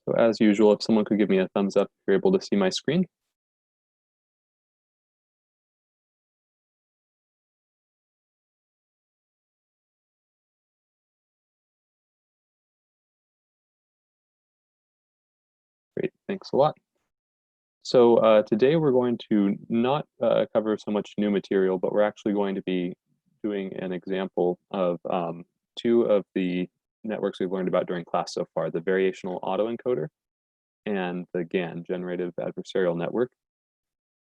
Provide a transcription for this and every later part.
So as usual, if someone could give me a thumbs up if you're able to see my screen. Great, thanks a lot. So today we're going to not cover so much new material, but we're actually going to be doing an example of two of the networks we've learned about during class so far, the variational autoencoder and the GAN, generative adversarial network.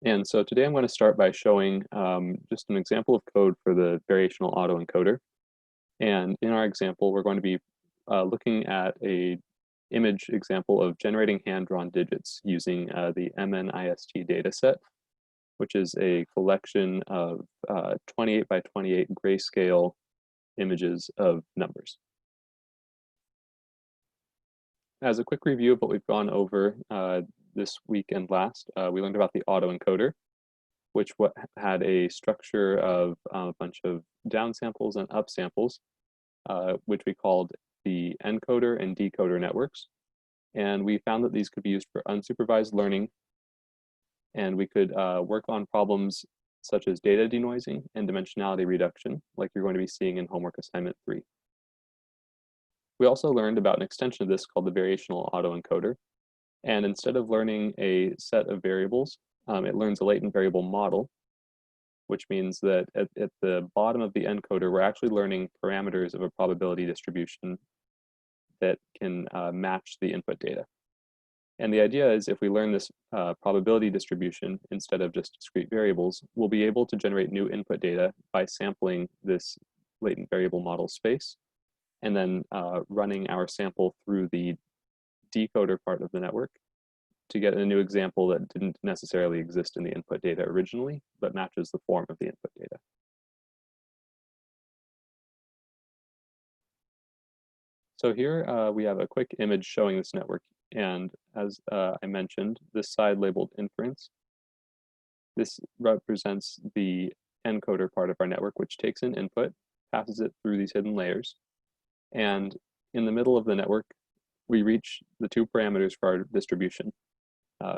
And so today I'm going to start by showing just an example of code for the variational autoencoder. And in our example, we're going to be looking at a image example of generating hand-drawn digits using the MNIST dataset, which is a collection of 28 by 28 grayscale images of numbers. As a quick review of what we've gone over this week and last, we learned about the autoencoder, which had a structure of a bunch of downsamples and upsamples, which we called the encoder and decoder networks. And we found that these could be used for unsupervised learning, and we could work on problems such as data denoising and dimensionality reduction, like you're going to be seeing in homework assignment 3. We also learned about an extension of this called the variational autoencoder. And instead of learning a set of variables, it learns a latent variable model, which means that at the bottom of the encoder, we're actually learning parameters of a probability distribution that can match the input data. And the idea is if we learn this probability distribution instead of just discrete variables, we'll be able to generate new input data by sampling this latent variable model space and then running our sample through the decoder part of the network to get a new example that didn't necessarily exist in the input data originally, but matches the form of the input data. So here we have a quick image showing this network. And as I mentioned, this side labeled inference, this represents the encoder part of our network, which takes in input, passes it through these hidden layers. And in the middle of the network, we reach the two parameters for our distribution,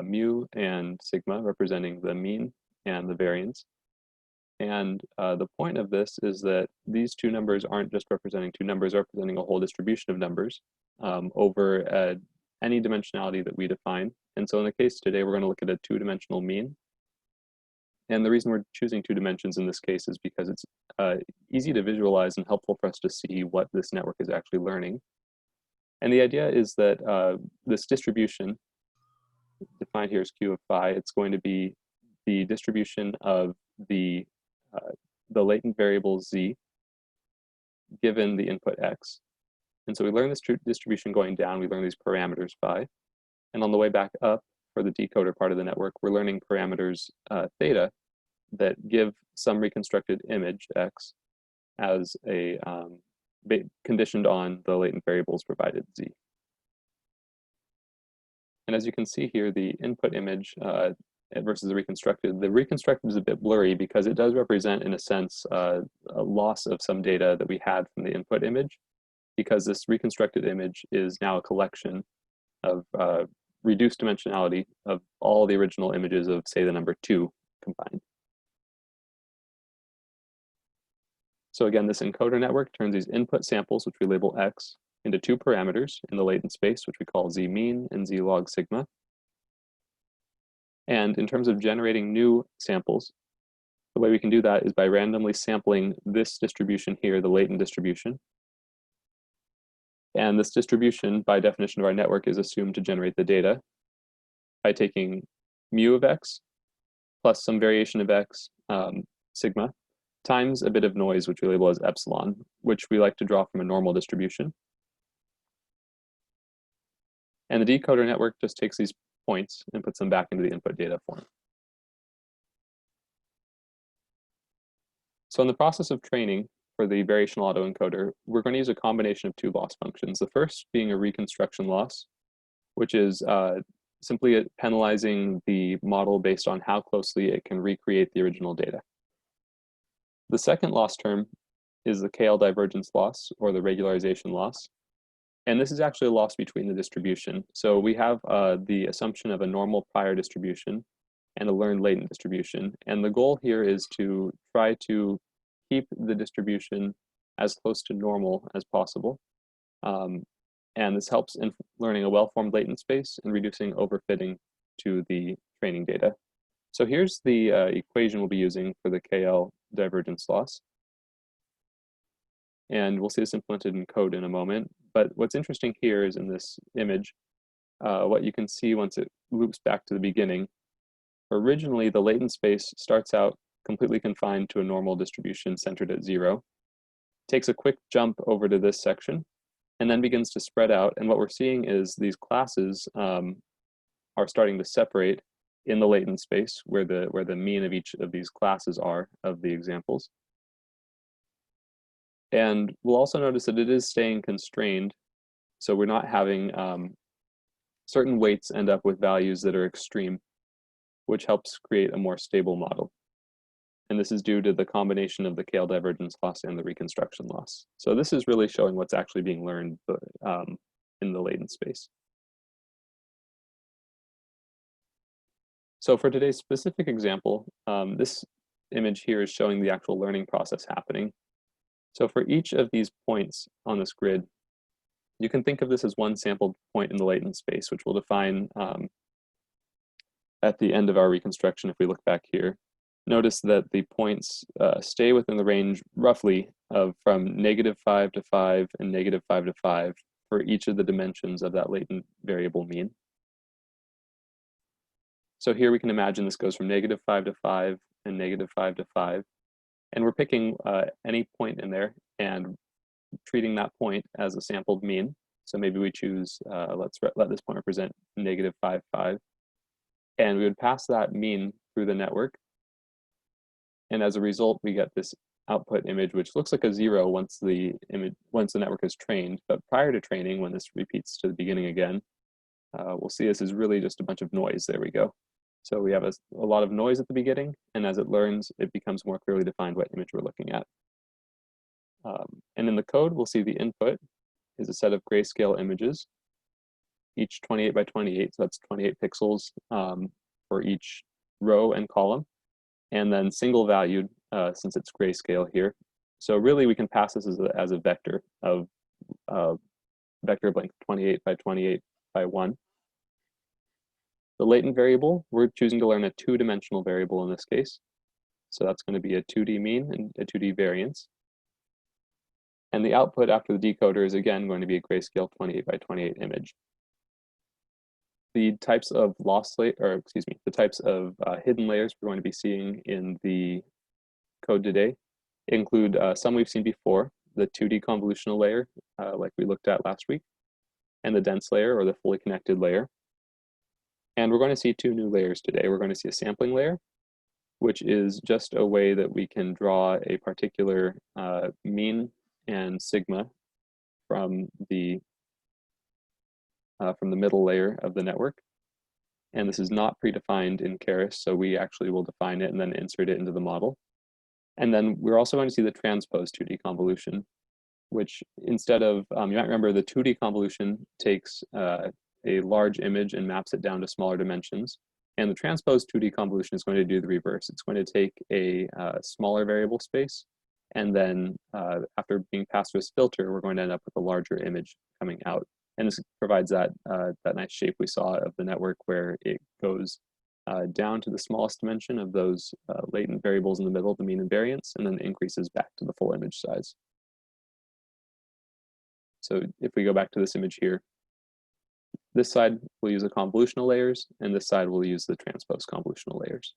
mu and sigma, representing the mean and the variance. And the point of this is that these two numbers aren't just representing two numbers, representing a whole distribution of numbers over any dimensionality that we define. And so in the case today, we're going to look at a two-dimensional mean. And the reason we're choosing 2 dimensions in this case is because it's easy to visualize and helpful for us to see what this network is actually learning. And the idea is that this distribution, defined here as Q of phi, it's going to be the distribution of the latent variable z given the input x. And so we learn this distribution going down, we learn these parameters phi. And on the way back up for the decoder part of the network, we're learning parameters theta that give some reconstructed image x as a conditioned on the latent variables provided z. And as you can see here, the input image versus the reconstructed is a bit blurry because it does represent, in a sense, a loss of some data that we had from the input image, because this reconstructed image is now a collection of reduced dimensionality of all the original images of, say, the number 2 combined. So again, this encoder network turns these input samples, which we label x, into 2 parameters in the latent space, which we call z mean and z log sigma. And in terms of generating new samples, the way we can do that is by randomly sampling this distribution here, the latent distribution. And this distribution, by definition of our network, is assumed to generate the data by taking mu of x plus some variation of x, sigma, times a bit of noise, which we label as epsilon, which we like to draw from a normal distribution. And the decoder network just takes these points and puts them back into the input data form. So in the process of training for the variational autoencoder, we're going to use a combination of 2 loss functions. The first being a reconstruction loss, which is simply penalizing the model based on how closely it can recreate the original data. The second loss term is the KL divergence loss, or the regularization loss. And this is actually a loss between the distribution. So we have the assumption of a normal prior distribution and a learned latent distribution. And the goal here is to try to keep the distribution as close to normal as possible. And this helps in learning a well-formed latent space and reducing overfitting to the training data. So here's the equation we'll be using for the KL divergence loss. And we'll see this implemented in code in a moment. But what's interesting here is in this image, what you can see once it loops back to the beginning. Originally, the latent space starts out completely confined to a normal distribution centered at 0, takes a quick jump over to this section, and then begins to spread out. And what we're seeing is these classes are starting to separate in the latent space where the mean of each of these classes are of the examples. And we'll also notice that it is staying constrained. So we're not having certain weights end up with values that are extreme, which helps create a more stable model. And this is due to the combination of the KL divergence loss and the reconstruction loss. So this is really showing what's actually being learned in the latent space. So for today's specific example, this image here is showing the actual learning process happening. So for each of these points on this grid, you can think of this as one sampled point in the latent space, which we'll define at the end of our reconstruction if we look back here. Notice that the points stay within the range roughly of from -5 to 5 and -5 to 5 for each of the dimensions of that latent variable mean. So here we can imagine this goes from -5 to 5 and -5 to 5. And we're picking any point in there and treating that point as a sampled mean. So maybe we choose, let's let this point represent -5, 5. And we would pass that mean through the network. And as a result, we get this output image, which looks like a 0 once the network is trained. But prior to training, when this repeats to the beginning again, we'll see this is really just a bunch of noise. There we go. So we have a lot of noise at the beginning, and as it learns, it becomes more clearly defined what image we're looking at. And in the code, we'll see the input is a set of grayscale images, each 28 by 28, so that's 28 pixels for each row and column, and then single valued since it's grayscale here. So really, we can pass this as a vector of vector of length 28 by 28 by 1. The latent variable, we're choosing to learn a 2-dimensional variable in this case. So that's going to be a 2D mean and a 2D variance. And the output after the decoder is again going to be a grayscale 28 by 28 image. The types of the types of hidden layers we're going to be seeing in the code today include some we've seen before, the 2D convolutional layer, like we looked at last week, and the dense layer or the fully connected layer. And we're going to see 2 new layers today. We're going to see a sampling layer, which is just a way that we can draw a particular mean and sigma from the middle layer of the network. And this is not predefined in Keras, so we actually will define it and then insert it into the model. And then we're also going to see the transpose 2D convolution, which instead of, you might remember the 2D convolution takes a large image and maps it down to smaller dimensions. And the transpose 2D convolution is going to do the reverse. It's going to take a smaller variable space, and then after being passed through this filter, we're going to end up with a larger image coming out. And this provides that nice shape we saw of the network where it goes down to the smallest dimension of those latent variables in the middle, the mean and variance, and then increases back to the full image size. So if we go back to this image here, this side will use the convolutional layers, and this side will use the transpose convolutional layers.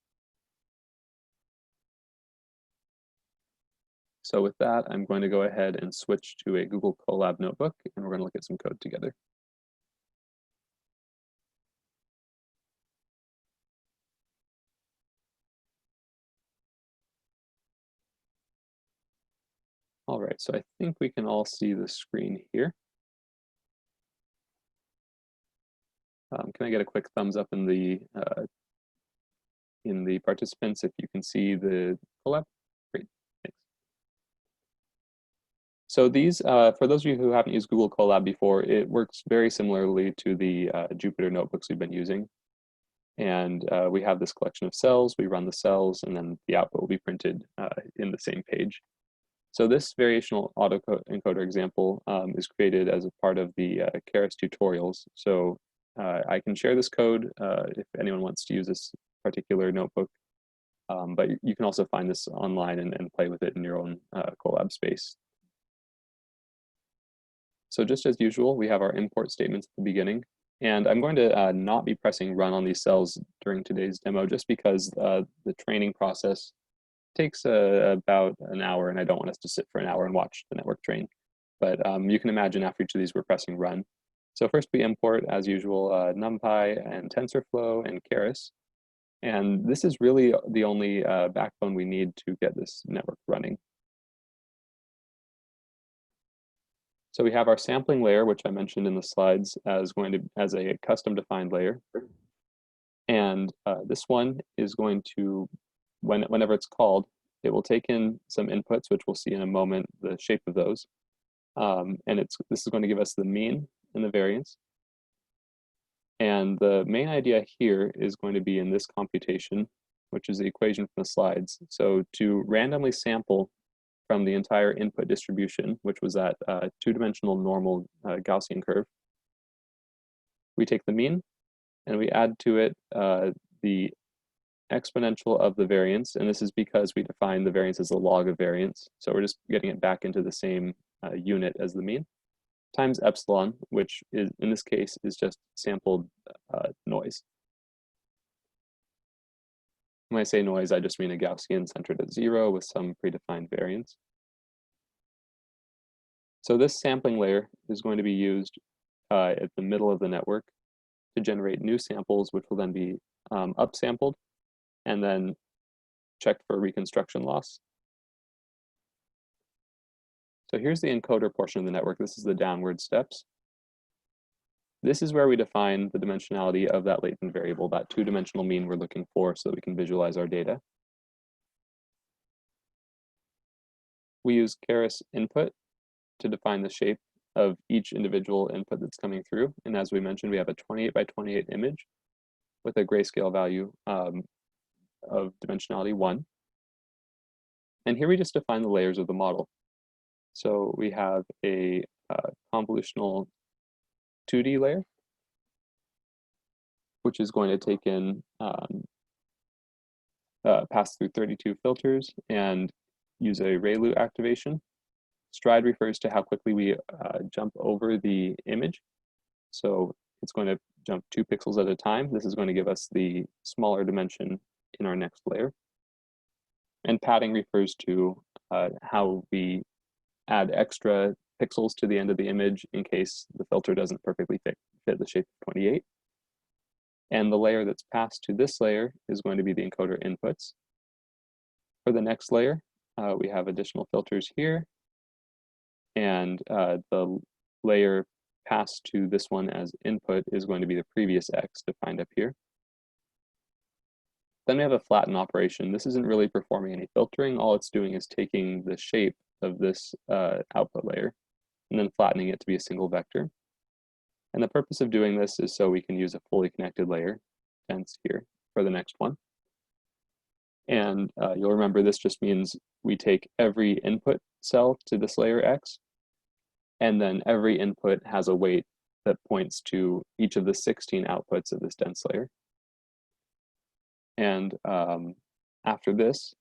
So with that, I'm going to go ahead and switch to a Google Colab notebook, and we're going to look at some code together. All right, so I think we can all see the screen here. Can I get a quick thumbs up in the participants if you can see the Colab? Great, thanks. So these, for those of you who haven't used Google Colab before, it works very similarly to the Jupyter notebooks we've been using. And we have this collection of cells, we run the cells, and then the output will be printed in the same page. So this variational autoencoder example is created as a part of the Keras tutorials. So I can share this code if anyone wants to use this particular notebook, but you can also find this online and play with it in your own Colab space. So just as usual, we have our import statements at the beginning. And I'm going to not be pressing run on these cells during today's demo, just because the training process takes about an hour, and I don't want us to sit for an hour and watch the network train. But you can imagine after each of these, we're pressing run. So first we import, as usual, NumPy and TensorFlow and Keras. And this is really the only backbone we need to get this network running. So we have our sampling layer, which I mentioned in the slides as a custom defined layer. And this one is going to, whenever it's called, it will take in some inputs, which we'll see in a moment, the shape of those. And this is going to give us the mean and the variance. And the main idea here is going to be in this computation, which is the equation from the slides. So to randomly sample from the entire input distribution, which was that two-dimensional normal Gaussian curve, we take the mean and we add to it the exponential of the variance, and this is because we define the variance as a log of variance. So we're just getting it back into the same unit as the mean, times epsilon, which is in this case is just sampled noise. When I say noise, I just mean a Gaussian centered at 0 with some predefined variance. So this sampling layer is going to be used at the middle of the network to generate new samples, which will then be upsampled and then checked for reconstruction loss. So here's the encoder portion of the network. This is the downward steps. This is where we define the dimensionality of that latent variable, that two-dimensional mean we're looking for so that we can visualize our data. We use Keras input to define the shape of each individual input that's coming through. And as we mentioned, we have a 28 by 28 image with a grayscale value of dimensionality 1. And here we just define the layers of the model. So we have a convolutional 2D layer, which is going to take in, pass through 32 filters and use a ReLU activation. Stride refers to how quickly we jump over the image. So it's going to jump 2 pixels at a time. This is going to give us the smaller dimension in our next layer. And padding refers to how we add extra pixels to the end of the image in case the filter doesn't perfectly fit the shape of 28. And the layer that's passed to this layer is going to be the encoder inputs. For the next layer, we have additional filters here. And the layer passed to this one as input is going to be the previous X defined up here. Then we have a flatten operation. This isn't really performing any filtering. All it's doing is taking the shape of this output layer and then flattening it to be a single vector. And the purpose of doing this is so we can use a fully connected layer, dense here, for the next one. And you'll remember this just means we take every input cell to this layer X, and then every input has a weight that points to each of the 16 outputs of this dense layer. And after this,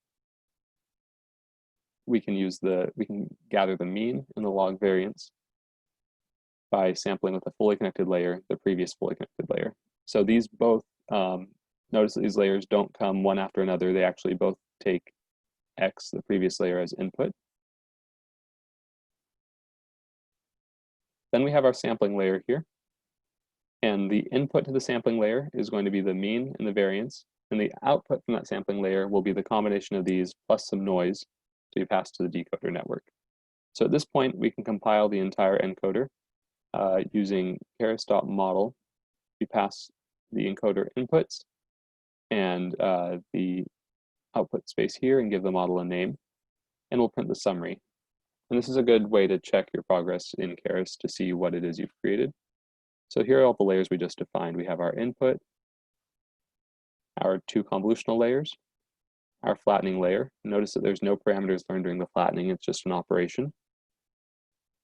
we can gather the mean and the log variance by sampling with a fully connected layer, the previous fully connected layer. So these both, notice that these layers don't come one after another. They actually both take X, the previous layer, as input. Then we have our sampling layer here. And the input to the sampling layer is going to be the mean and the variance. And the output from that sampling layer will be the combination of these plus some noise to be passed to the decoder network. So at this point, we can compile the entire encoder using Keras.model. We pass the encoder inputs and the output space here and give the model a name. And we'll print the summary. And this is a good way to check your progress in Keras to see what it is you've created. So here are all the layers we just defined. We have our input, our two convolutional layers, our flattening layer. Notice that there's no parameters learned during the flattening, it's just an operation.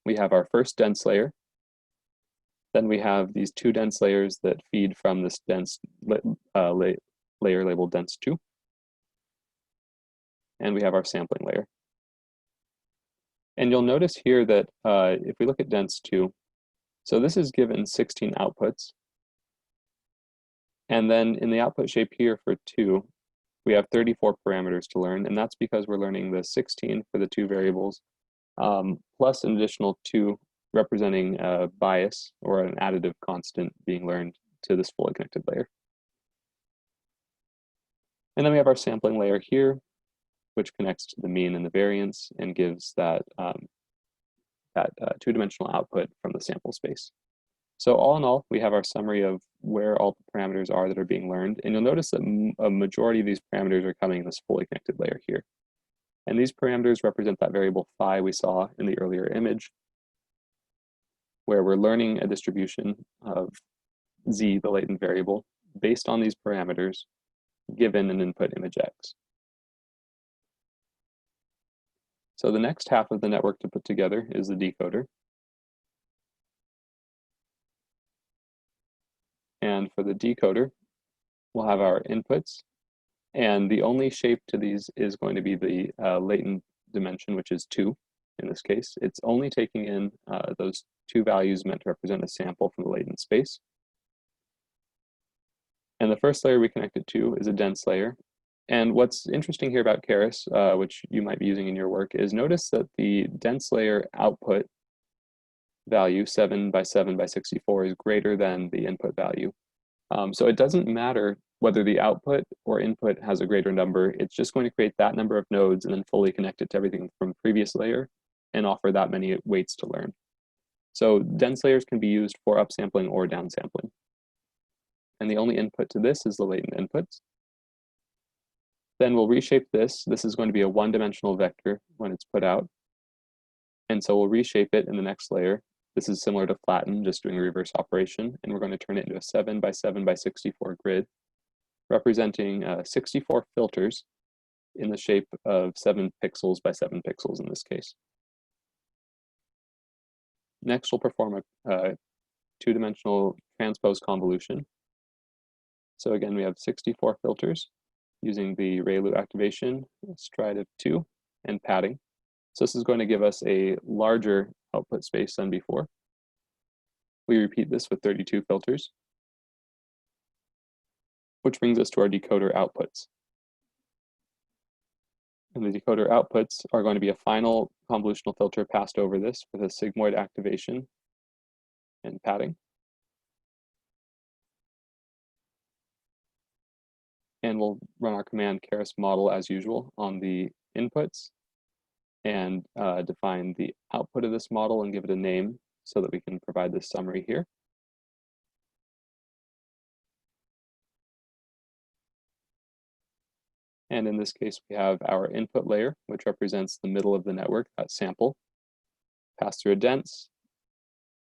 We have our first dense layer. Then we have these two dense layers that feed from this dense layer labeled dense 2. And we have our sampling layer. And you'll notice here that if we look at dense 2, so this is given 16 outputs. And then in the output shape here for 2, we have 34 parameters to learn, and that's because we're learning the 16 for the two variables, plus an additional 2 representing a bias or an additive constant being learned to this fully connected layer. And then we have our sampling layer here, which connects to the mean and the variance and gives that, two-dimensional output from the sample space. So all in all, we have our summary of where all the parameters are that are being learned. And you'll notice that a majority of these parameters are coming in this fully connected layer here. And these parameters represent that variable phi we saw in the earlier image, where we're learning a distribution of z, the latent variable, based on these parameters given an input image x. So the next half of the network to put together is the decoder. And for the decoder, we'll have our inputs. And the only shape to these is going to be the latent dimension, which is 2 in this case. It's only taking in those 2 values meant to represent a sample from the latent space. And the first layer we connect it to is a dense layer. And what's interesting here about Keras, which you might be using in your work, is notice that the dense layer output value 7 by 7 by 64 is greater than the input value. So it doesn't matter whether the output or input has a greater number, it's just going to create that number of nodes and then fully connect it to everything from previous layer and offer that many weights to learn. So dense layers can be used for upsampling or downsampling. And the only input to this is the latent inputs. Then we'll reshape this. This is going to be a one-dimensional vector when it's put out. And so we'll reshape it in the next layer. This is similar to flatten, just doing a reverse operation. And we're going to turn it into a 7 by 7 by 64 grid, representing 64 filters in the shape of 7 pixels by 7 pixels in this case. Next, we'll perform a two-dimensional transpose convolution. So again, we have 64 filters using the ReLU activation, stride of 2, and padding. So this is going to give us a larger output space than before. We repeat this with 32 filters, which brings us to our decoder outputs. And the decoder outputs are going to be a final convolutional filter passed over this with a sigmoid activation and padding. And we'll run our command Keras model as usual on the inputs and define the output of this model and give it a name so that we can provide this summary here. And in this case, we have our input layer, which represents the middle of the network, that sample, passed through a dense,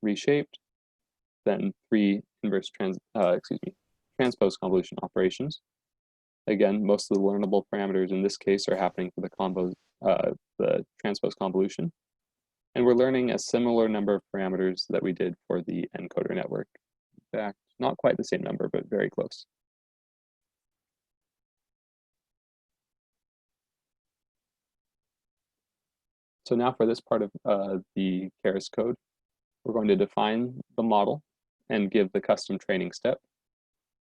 reshaped, then 3 transpose convolution operations. Again, most of the learnable parameters in this case are happening for the transpose convolution. And we're learning a similar number of parameters that we did for the encoder network. In fact, not quite the same number, but very close. So now for this part of the Keras code, we're going to define the model and give the custom training step,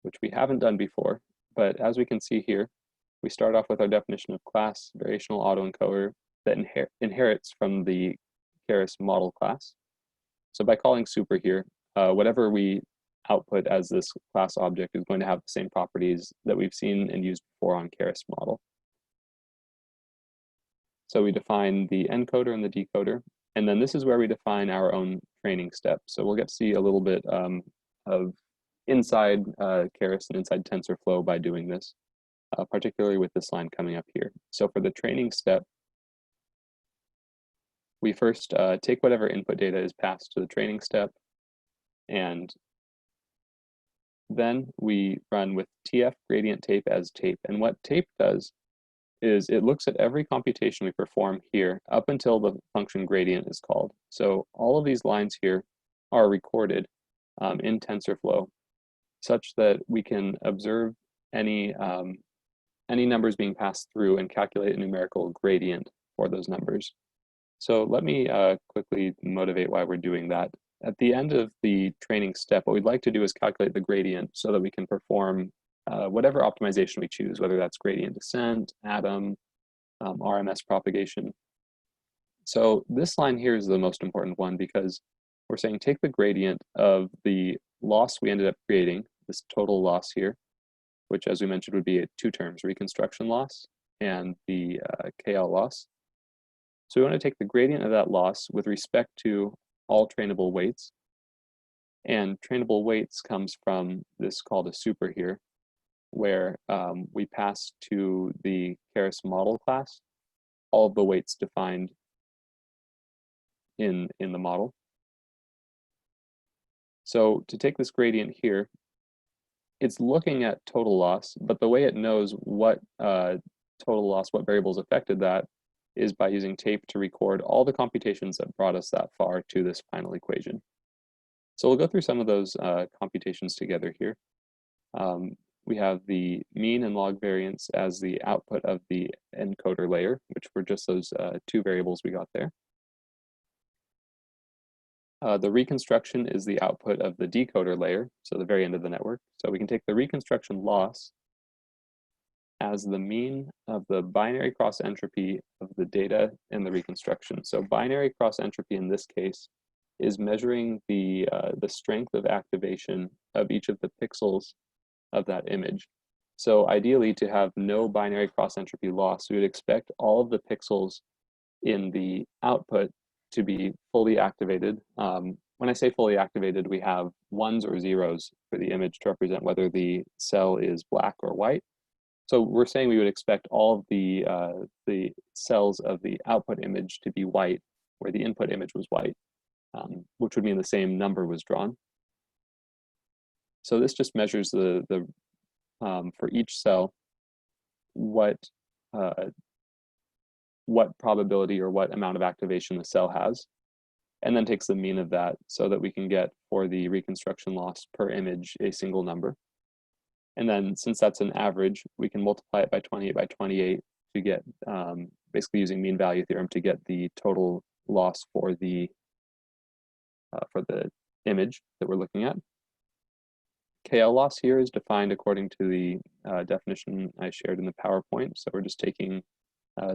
which we haven't done before. But as we can see here, we start off with our definition of class, variational autoencoder that inherits from the Keras model class. So by calling super here, whatever we output as this class object is going to have the same properties that we've seen and used before on Keras model. So we define the encoder and the decoder, and then this is where we define our own training step. So we'll get to see a little bit of inside Keras and inside TensorFlow by doing this, particularly with this line coming up here. So for the training step, we first take whatever input data is passed to the training step, and then we run with TF gradient tape as tape. And what tape does is it looks at every computation we perform here up until the function gradient is called. So all of these lines here are recorded in TensorFlow such that we can observe any numbers being passed through and calculate a numerical gradient for those numbers. So let me quickly motivate why we're doing that. At the end of the training step, what we'd like to do is calculate the gradient so that we can perform whatever optimization we choose, whether that's gradient descent, atom, RMS propagation. So this line here is the most important one because we're saying take the gradient of the loss we ended up creating, this total loss here, which as we mentioned would be two terms, reconstruction loss and the KL loss. So we want to take the gradient of that loss with respect to all trainable weights. And trainable weights comes from this called a super here, where we pass to the Keras model class all of the weights defined in the model. So to take this gradient here, it's looking at total loss, but the way it knows what total loss, what variables affected that, is by using tape to record all the computations that brought us that far to this final equation. So we'll go through some of those computations together here. We have the mean and log variance as the output of the encoder layer, which were just those two variables we got there. The reconstruction is the output of the decoder layer, so the very end of the network. So we can take the reconstruction loss as the mean of the binary cross entropy of the data and the reconstruction. So binary cross entropy in this case is measuring the strength of activation of each of the pixels of that image. So ideally, to have no binary cross entropy loss, we would expect all of the pixels in the output to be fully activated. When I say fully activated, we have ones or zeros for the image to represent whether the cell is black or white. So we're saying we would expect all of the cells of the output image to be white, where the input image was white, which would mean the same number was drawn. So this just measures for each cell what probability or what amount of activation the cell has, and then takes the mean of that so that we can get for the reconstruction loss per image a single number. And then since that's an average, we can multiply it by 28 by 28 to get, basically using mean value theorem to get the total loss for the image that we're looking at. KL loss here is defined according to the definition I shared in the PowerPoint. So we're just taking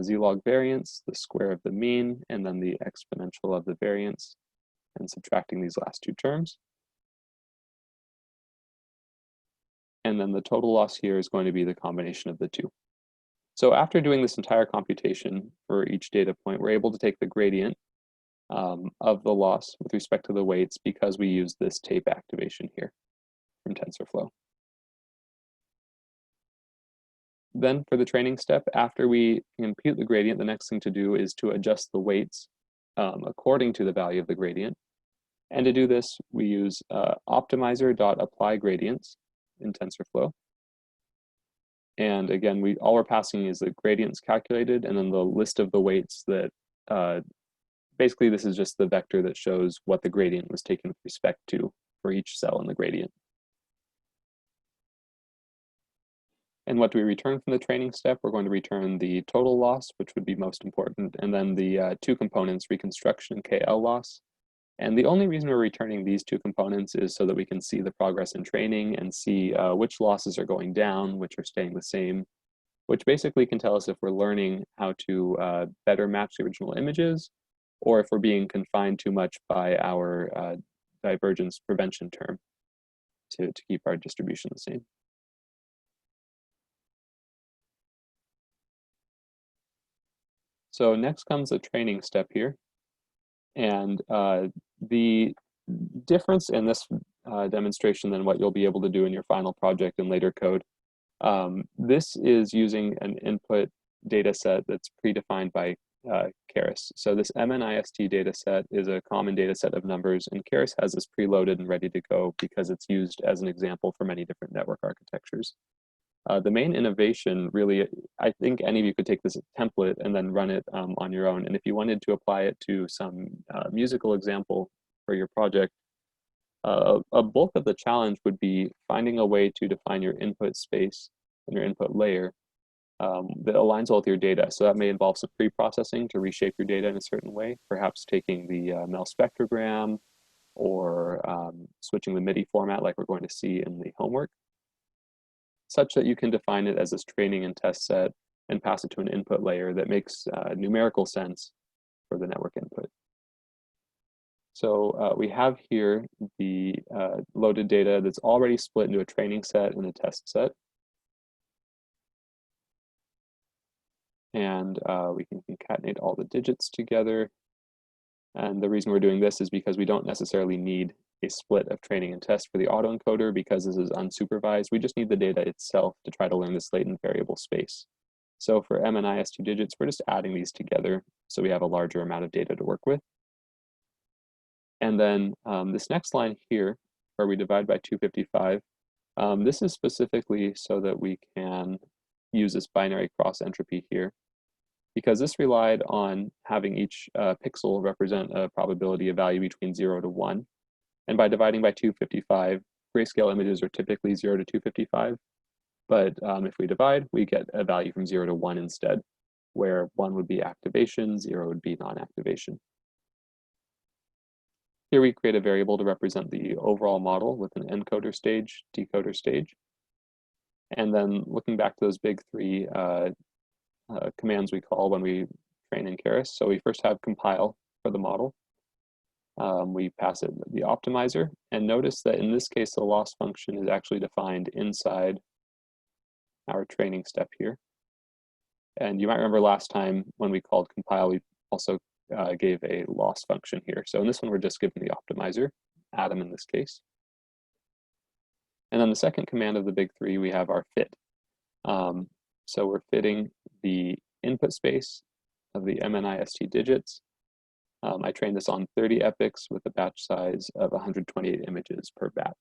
z-log variance, the square of the mean, and then the exponential of the variance, and subtracting these last two terms. And then the total loss here is going to be the combination of the two. So after doing this entire computation for each data point, we're able to take the gradient of the loss with respect to the weights because we use this tape activation here from TensorFlow. Then for the training step, after we compute the gradient, the next thing to do is to adjust the weights according to the value of the gradient. And to do this, we use optimizer.apply gradients in TensorFlow. And again, all we're passing is the gradients calculated and then the list of the weights that, basically this is just the vector that shows what the gradient was taken with respect to for each cell in the gradient. And what do we return from the training step? We're going to return the total loss, which would be most important, and then the two components, reconstruction and KL loss. And the only reason we're returning these two components is so that we can see the progress in training and see which losses are going down, which are staying the same, which basically can tell us if we're learning how to better match the original images, or if we're being confined too much by our divergence prevention term to keep our distribution the same. So next comes the training step here. And the difference in this demonstration than what you'll be able to do in your final project in later code, this is using an input data set that's predefined by Keras. So this MNIST data set is a common data set of numbers, and Keras has this preloaded and ready to go because it's used as an example for many different network architectures. The main innovation, really, I think any of you could take this template and then run it on your own. And if you wanted to apply it to some musical example for your project, a bulk of the challenge would be finding a way to define your input space and your input layer that aligns well with your data. So that may involve some pre-processing to reshape your data in a certain way, perhaps taking the MEL spectrogram or switching the MIDI format like we're going to see in the homework, such that you can define it as this training and test set and pass it to an input layer that makes numerical sense for the network input. So we have here the loaded data that's already split into a training set and a test set. And we can concatenate all the digits together. And the reason we're doing this is because we don't necessarily need a split of training and test for the autoencoder because this is unsupervised. We just need the data itself to try to learn this latent variable space. So for MNIST digits, we're just adding these together so we have a larger amount of data to work with. And then this next line here, where we divide by 255, this is specifically so that we can use this binary cross entropy here, because this relied on having each pixel represent a probability of value between 0 to 1. And by dividing by 255, grayscale images are typically 0 to 255. But if we divide, we get a value from 0 to 1 instead, where 1 would be activation, 0 would be non-activation. Here we create a variable to represent the overall model with an encoder stage, decoder stage. And then looking back to those big three commands we call when we train in Keras. So we first have compile for the model. We pass it the optimizer, and notice that in this case, the loss function is actually defined inside our training step here. And you might remember last time when we called compile, we also gave a loss function here. So in this one, we're just giving the optimizer, Atom in this case. And then the second command of the big three, we have our fit. So we're fitting the input space of the MNIST digits. I trained this on 30 epochs with a batch size of 128 images per batch.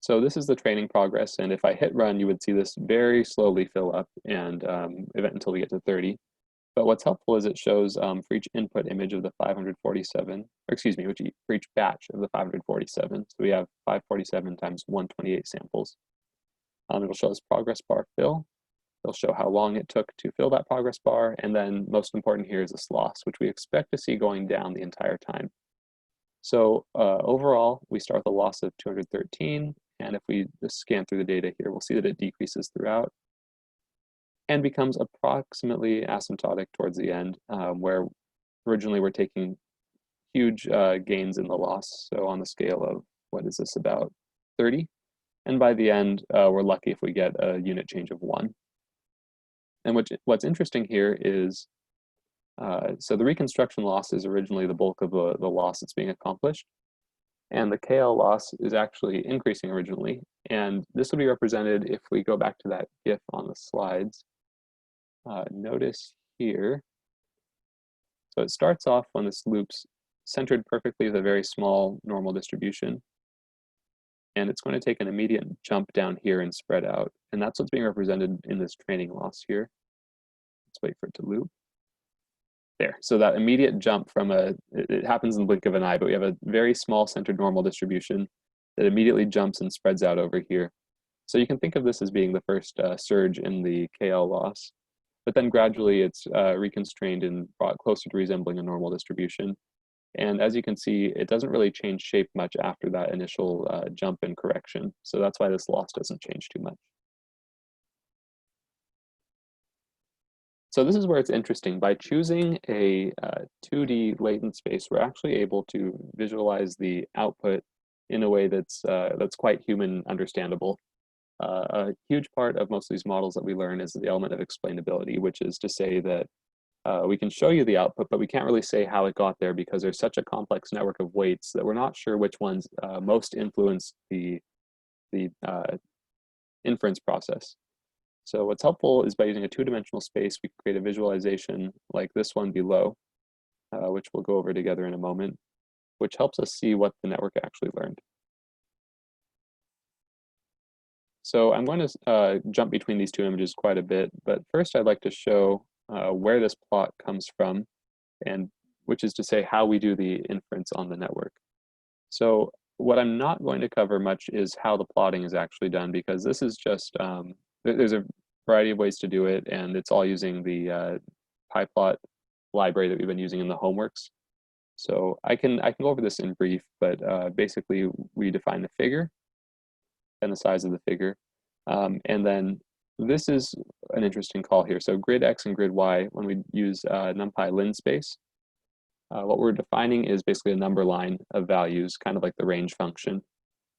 So this is the training progress, and if I hit run, you would see this very slowly fill up and until we get to 30. But what's helpful is it shows for each input image of the 547, or excuse me, for each batch of the 547. So we have 547 times 128 samples. It'll show us progress bar fill. It'll show how long it took to fill that progress bar. And then most important here is this loss, which we expect to see going down the entire time. So overall, we start with a loss of 213. And if we just scan through the data here, we'll see that it decreases throughout and becomes approximately asymptotic towards the end, where originally we're taking huge gains in the loss. So on the scale of, what is this, about 30? And by the end, we're lucky if we get a unit change of 1. And what's interesting here is, so the reconstruction loss is originally the bulk of the loss that's being accomplished. And the KL loss is actually increasing originally. And this will be represented if we go back to that GIF on the slides. Notice here, so it starts off when this loop's centered perfectly with a very small normal distribution. And it's going to take an immediate jump down here and spread out. And that's what's being represented in this training loss here. Let's wait for it to loop. There, so that immediate jump from it happens in the blink of an eye, but we have a very small centered normal distribution that immediately jumps and spreads out over here. So you can think of this as being the first surge in the KL loss, but then gradually it's reconstrained and brought closer to resembling a normal distribution. And as you can see, it doesn't really change shape much after that initial jump in correction. So that's why this loss doesn't change too much. So this is where it's interesting. By choosing a 2D latent space, we're actually able to visualize the output in a way that's quite human understandable. A huge part of most of these models that we learn is the element of explainability, which is to say that we can show you the output, but we can't really say how it got there because there's such a complex network of weights that we're not sure which ones most influence the inference process. So what's helpful is by using a two-dimensional space, we can create a visualization like this one below, which we'll go over together in a moment, which helps us see what the network actually learned. So I'm going to jump between these two images quite a bit, but first I'd like to show where this plot comes from, and which is to say how we do the inference on the network. So what I'm not going to cover much is how the plotting is actually done, because this is just, there's a variety of ways to do it, and it's all using the PyPlot library that we've been using in the homeworks. So I can go over this in brief, but basically we define the figure and the size of the figure. And then this is an interesting call here. So grid X and grid Y, when we use NumPy linspace, what we're defining is basically a number line of values, kind of like the range function,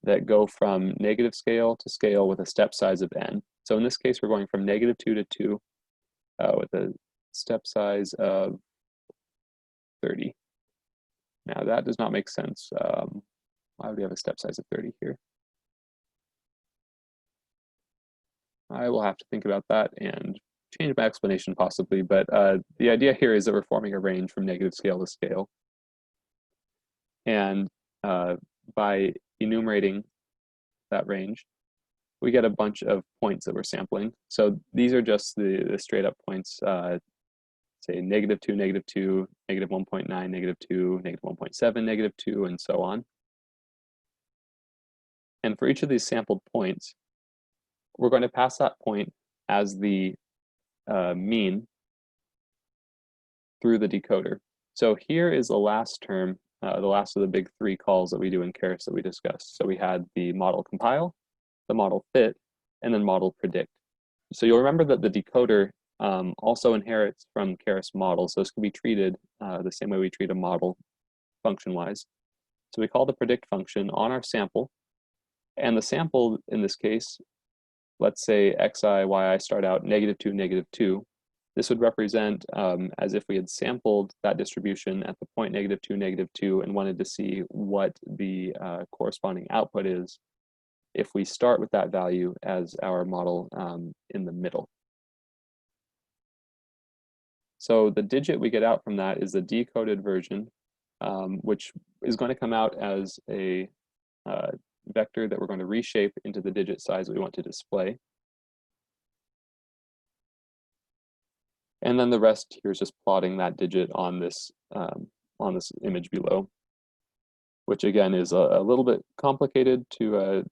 that go from negative scale to scale with a step size of n. So in this case, we're going from -2 to 2 with a step size of 30. Now that does not make sense. Why would we have a step size of 30 here? I will have to think about that and change my explanation possibly, but the idea here is that we're forming a range from negative scale to scale. And by enumerating that range, we get a bunch of points that we're sampling. So these are just the straight up points, say -2, -2, -1.9, -2, -1.7, -2, and so on. And for each of these sampled points, we're going to pass that point as the mean through the decoder. So here is the last term, the last of the big three calls that we do in Keras that we discussed. So we had the model compile, the model fit, and then model predict. So you'll remember that the decoder also inherits from Keras models. So this can be treated the same way we treat a model function-wise. So we call the predict function on our sample, and the sample in this case, let's say xi, yi start out -2, -2. This would represent as if we had sampled that distribution at the point -2, -2, and wanted to see what the corresponding output is if we start with that value as our model in the middle. So the digit we get out from that is the decoded version, which is going to come out as a vector that we're going to reshape into the digit size that we want to display. And then the rest here is just plotting that digit on this image below, which again is a little bit complicated to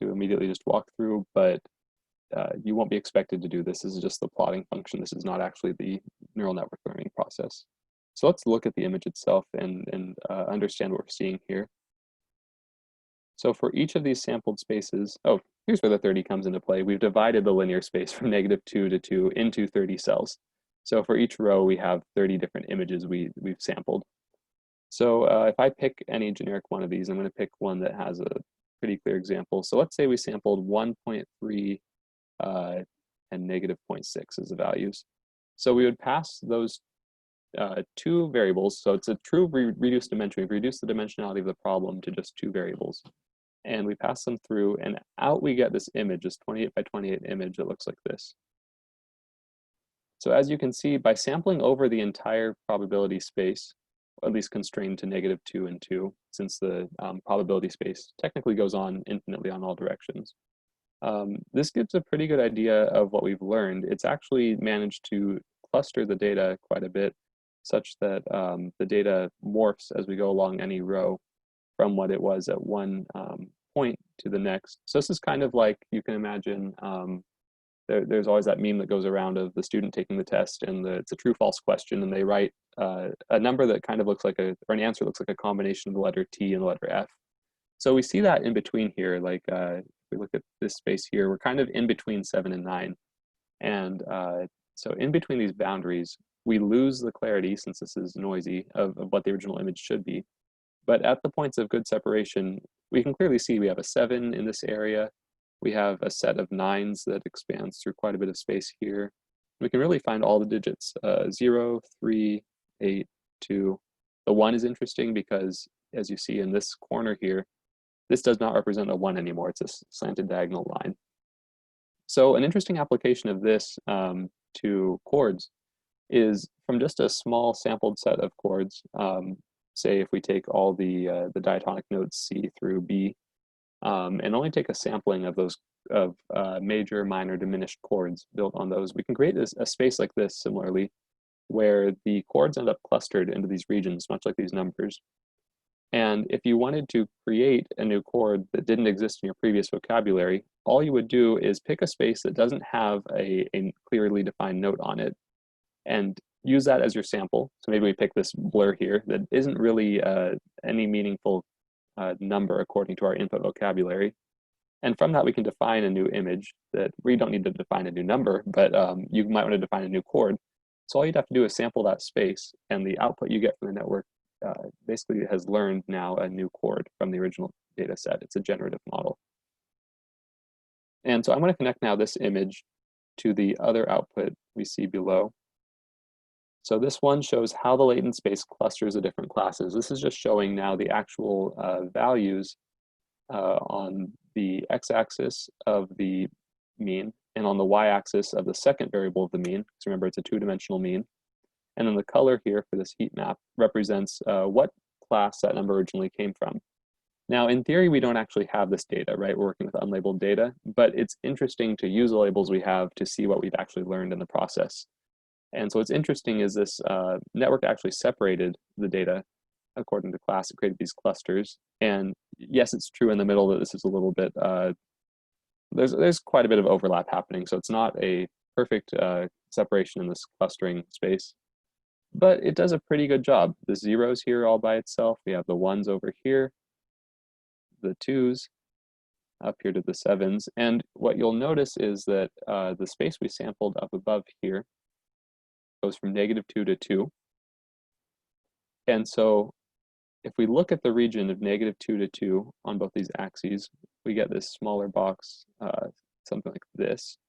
immediately just walk through, but you won't be expected to do this. This is just the plotting function. This is not actually the neural network learning process. So let's look at the image itself and understand what we're seeing here. So for each of these sampled spaces, oh, here's where the 30 comes into play. We've divided the linear space from -2 to 2 into 30 cells. So for each row, we have 30 different images we've sampled. So if I pick any generic one of these, I'm going to pick one that has a pretty clear example. So let's say we sampled 1.3 and -0.6 as the values. So we would pass those two variables. So it's a true reduced dimension. We've reduced the dimensionality of the problem to just two variables. And we pass them through, and out we get this image, this 28 by 28 image that looks like this. So as you can see, by sampling over the entire probability space, at least constrained to -2 and 2, since the probability space technically goes on infinitely on all directions, this gives a pretty good idea of what we've learned. It's actually managed to cluster the data quite a bit, such that the data morphs as we go along any row from what it was at one point to the next. So this is kind of like, you can imagine, there's always that meme that goes around of the student taking the test, and it's a true-false question, and they write a number that kind of looks like or an answer looks like a combination of the letter T and the letter F. So we see that in between here, like if we look at this space here, we're kind of in between 7 and 9. And so in between these boundaries, we lose the clarity, since this is noisy, of what the original image should be. But at the points of good separation, we can clearly see we have a 7 in this area. We have a set of 9s that expands through quite a bit of space here. We can really find all the digits, 0, 3, 8, 2. The 1 is interesting because, as you see in this corner here, this does not represent a 1 anymore. It's a slanted diagonal line. So an interesting application of this to chords is from just a small sampled set of chords. Say if we take all the diatonic notes C through B, and only take a sampling of those major, minor, diminished chords built on those, we can create a space like this similarly, where the chords end up clustered into these regions, much like these numbers. And if you wanted to create a new chord that didn't exist in your previous vocabulary, all you would do is pick a space that doesn't have a clearly defined note on it and use that as your sample. So maybe we pick this blur here that isn't really any meaningful number according to our input vocabulary. And from that, we can define a new image that we don't need to define a new number, but you might want to define a new chord. So all you'd have to do is sample that space, and the output you get from the network basically has learned now a new chord from the original data set. It's a generative model. And so I'm going to connect now this image to the other output we see below. So this one shows how the latent space clusters the different classes. This is just showing now the actual values on the x-axis of the mean and on the y-axis of the second variable of the mean. So remember, it's a two-dimensional mean. And then the color here for this heat map represents what class that number originally came from. Now, in theory, we don't actually have this data, right? We're working with unlabeled data, but it's interesting to use the labels we have to see what we've actually learned in the process. And so what's interesting is this network actually separated the data according to class. It created these clusters. And yes, it's true in the middle that this is a little bit, there's quite a bit of overlap happening. So it's not a perfect separation in this clustering space, but it does a pretty good job. The zeros here all by itself. We have the ones over here, the twos up here to the sevens. And what you'll notice is that the space we sampled up above here goes from -2 to 2. And so if we look at the region of -2 to 2 on both these axes, we get this smaller box, something like this.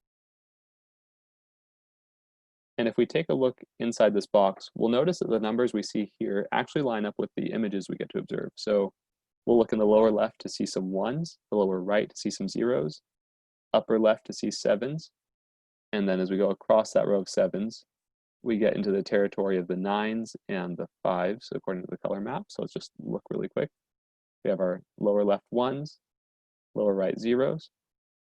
And if we take a look inside this box, we'll notice that the numbers we see here actually line up with the images we get to observe. So we'll look in the lower left to see some ones, the lower right to see some zeros, upper left to see sevens. And then as we go across that row of sevens, we get into the territory of the nines and the fives according to the color map. So let's just look really quick. We have our lower left ones, lower right zeros,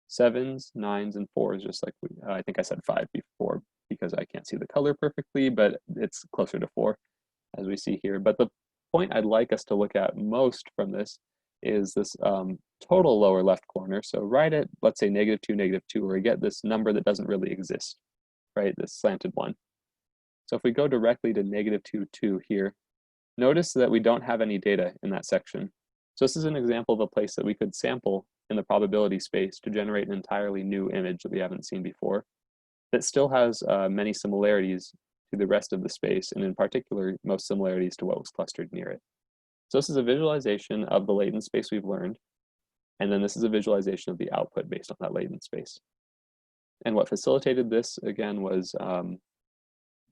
sevens, nines, and fours, just like I think I said 5 before because I can't see the color perfectly, but it's closer to 4 as we see here. But the point I'd like us to look at most from this is this total lower left corner. So right at, let's say, -2, -2, where we get this number that doesn't really exist, right? This slanted one. So if we go directly to -2, 2 here, notice that we don't have any data in that section. So this is an example of a place that we could sample in the probability space to generate an entirely new image that we haven't seen before, that still has many similarities to the rest of the space, and in particular, most similarities to what was clustered near it. So this is a visualization of the latent space we've learned, and then this is a visualization of the output based on that latent space. And what facilitated this, again, was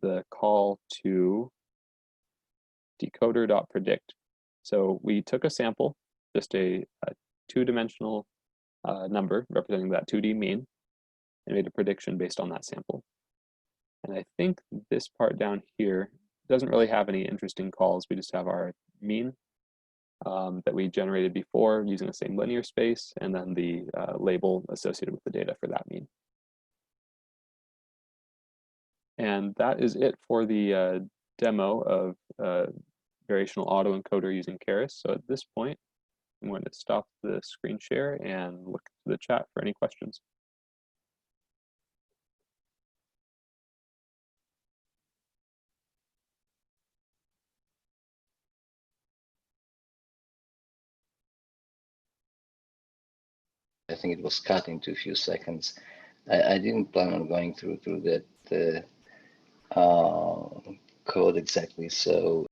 the call to decoder.predict. So we took a sample, just a two-dimensional number representing that 2D mean, and made a prediction based on that sample. And I think this part down here doesn't really have any interesting calls. We just have our mean that we generated before using the same linear space, and then the label associated with the data for that mean. And that is it for the demo of variational autoencoder using Keras. So at this point, I'm going to stop the screen share and look to the chat for any questions. I think it was cut into a few seconds. I didn't plan on going through that code exactly, so